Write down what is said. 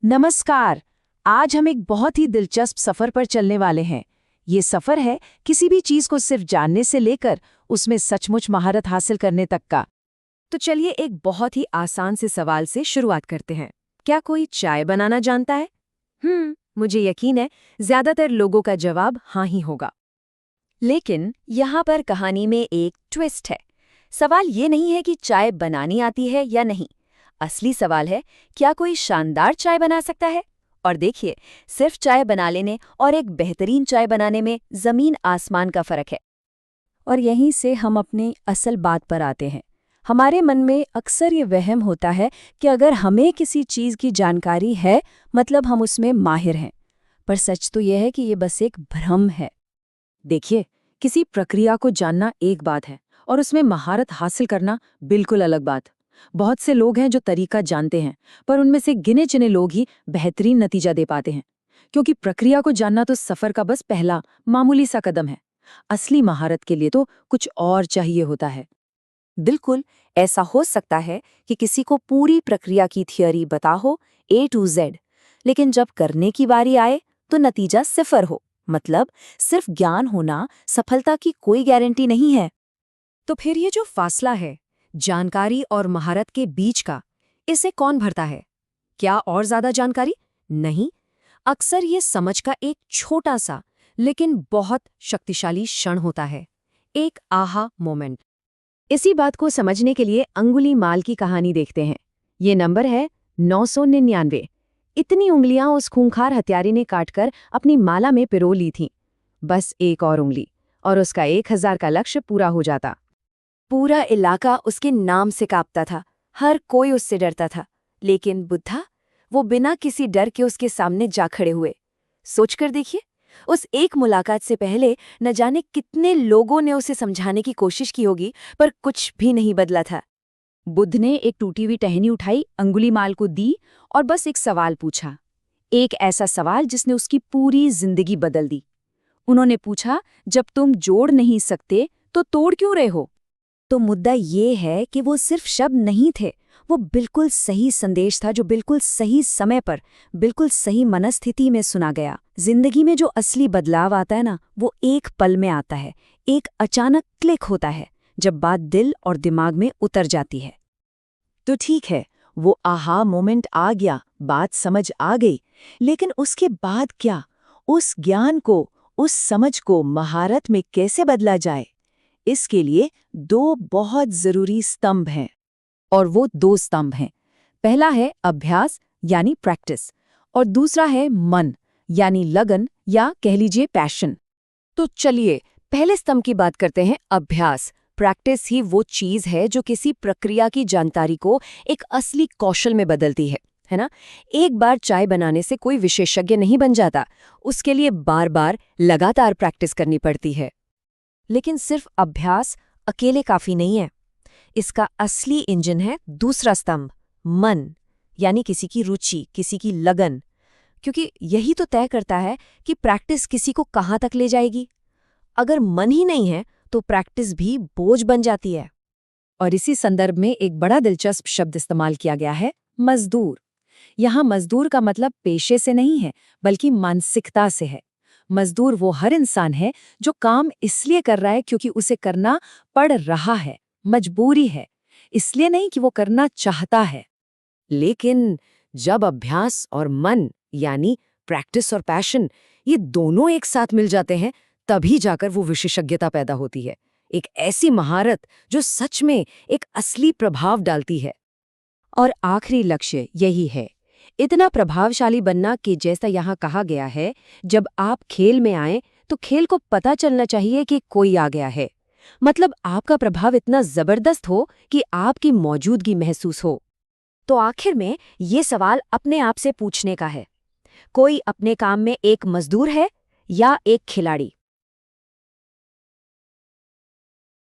नमस्कार। आज हम एक बहुत ही दिलचस्प सफर पर चलने वाले हैं। ये सफर है किसी भी चीज को सिर्फ जानने से लेकर उसमें सचमुच महारत हासिल करने तक का। तो चलिए एक बहुत ही आसान से सवाल से शुरुआत करते हैं। क्या कोई चाय बनाना जानता है? मुझे यकीन है ज्यादातर लोगों का जवाब हाँ ही होगा। लेकिन यहाँ पर कहानी में एक ट्विस्ट है। सवाल ये नहीं है कि चाय बनानी आती है या नहीं। असली सवाल है, क्या कोई शानदार चाय बना सकता है? और देखिए, सिर्फ चाय बना लेने और एक बेहतरीन चाय बनाने में जमीन आसमान का फर्क है। और यहीं से हम अपनी असल बात पर आते हैं। हमारे मन में अक्सर ये वहम होता है कि अगर हमें किसी चीज़ की जानकारी है मतलब हम उसमें माहिर हैं। पर सच तो यह है कि ये बस एक भ्रम है। देखिए, किसी प्रक्रिया को जानना एक बात है और उसमें महारत हासिल करना बिल्कुल अलग बात। बहुत से लोग हैं जो तरीका जानते हैं, पर उनमें से गिने चुने लोग ही बेहतरीन नतीजा दे पाते हैं। क्योंकि प्रक्रिया को जानना तो सफर का बस पहला मामूली सा कदम है। असली महारत के लिए तो कुछ और चाहिए होता है। बिल्कुल, ऐसा हो सकता है कि किसी को पूरी प्रक्रिया की थियोरी पता हो A to Z, लेकिन जब करने की बारी आए तो नतीजा सिफर हो। मतलब सिर्फ ज्ञान होना सफलता की कोई गारंटी नहीं है। तो फिर ये जो फासला है जानकारी और महारत के बीच का, इसे कौन भरता है? क्या और ज्यादा जानकारी? नहीं, अक्सर ये समझ का एक छोटा सा लेकिन बहुत शक्तिशाली क्षण होता है, एक आहा मोमेंट। इसी बात को समझने के लिए अंगुलीमाल की कहानी देखते हैं। ये नंबर है 999। इतनी उंगलियां उस खूंखार हत्यारे ने काटकर अपनी माला में पिरो ली थीं। बस एक और उंगली और उसका 1000 का लक्ष्य पूरा हो जाता। पूरा इलाका उसके नाम से कांपता था, हर कोई उससे डरता था। लेकिन बुद्धा, वो बिना किसी डर के उसके सामने जा खड़े हुए। सोचकर देखिए, उस एक मुलाकात से पहले न जाने कितने लोगों ने उसे समझाने की कोशिश की होगी, पर कुछ भी नहीं बदला था। बुद्ध ने एक टूटी हुई टहनी उठाई, अंगुलीमाल को दी और बस एक सवाल पूछा। एक ऐसा सवाल जिसने उसकी पूरी जिंदगी बदल दी। उन्होंने पूछा, जब तुम जोड़ नहीं सकते तो तोड़ क्यों रहे हो? तो मुद्दा ये है कि वो सिर्फ शब्द नहीं थे, वो बिल्कुल सही संदेश था जो बिल्कुल सही समय पर, बिल्कुल सही मनस्थिति में सुना गया। जिंदगी में जो असली बदलाव आता है ना, वो एक पल में आता है, एक अचानक क्लिक होता है, जब बात दिल और दिमाग में उतर जाती है। तो ठीक है, वो आहा मोमेंट आ गया, बात समझ आ गई, लेकिन उसके बाद क्या? उस ज्ञान को, उस समझ को महारत में कैसे बदला जाए? इसके लिए दो बहुत जरूरी स्तंभ हैं। और वो दो स्तंभ हैं। पहला है अभ्यास यानी प्रैक्टिस, और दूसरा है मन यानी लगन या कह लीजिए पैशन। तो चलिए पहले स्तंभ की बात करते हैं, अभ्यास। प्रैक्टिस ही वो चीज है जो किसी प्रक्रिया की जानकारी को एक असली कौशल में बदलती है ना? एक बार चाय बनाने से कोई विशेषज्ञ नहीं बन जाता, उसके लिए बार बार लगातार प्रैक्टिस करनी पड़ती है। लेकिन सिर्फ अभ्यास अकेले काफी नहीं है। इसका असली इंजन है दूसरा स्तंभ, मन, यानी किसी की रुचि, किसी की लगन। क्योंकि यही तो तय करता है कि प्रैक्टिस किसी को कहाँ तक ले जाएगी। अगर मन ही नहीं है तो प्रैक्टिस भी बोझ बन जाती है। और इसी संदर्भ में एक बड़ा दिलचस्प शब्द इस्तेमाल किया गया है, मजदूर। यहाँ मजदूर का मतलब पेशे से नहीं है, बल्कि मानसिकता से है। मजदूर वो हर इंसान है जो काम इसलिए कर रहा है क्योंकि उसे करना पड़ रहा है, मजबूरी है, इसलिए नहीं कि वो करना चाहता है। लेकिन जब अभ्यास और मन यानी प्रैक्टिस और पैशन, ये दोनों एक साथ मिल जाते हैं, तभी जाकर वो विशेषज्ञता पैदा होती है। एक ऐसी महारत जो सच में एक असली प्रभाव डालती है। और आखिरी लक्ष्य यही है, इतना प्रभावशाली बनना कि जैसा यहाँ कहा गया है, जब आप खेल में आए तो खेल को पता चलना चाहिए कि कोई आ गया है। मतलब आपका प्रभाव इतना जबरदस्त हो कि आपकी मौजूदगी महसूस हो। तो आखिर में ये सवाल अपने आप से पूछने का है, कोई अपने काम में एक मजदूर है या एक खिलाड़ी?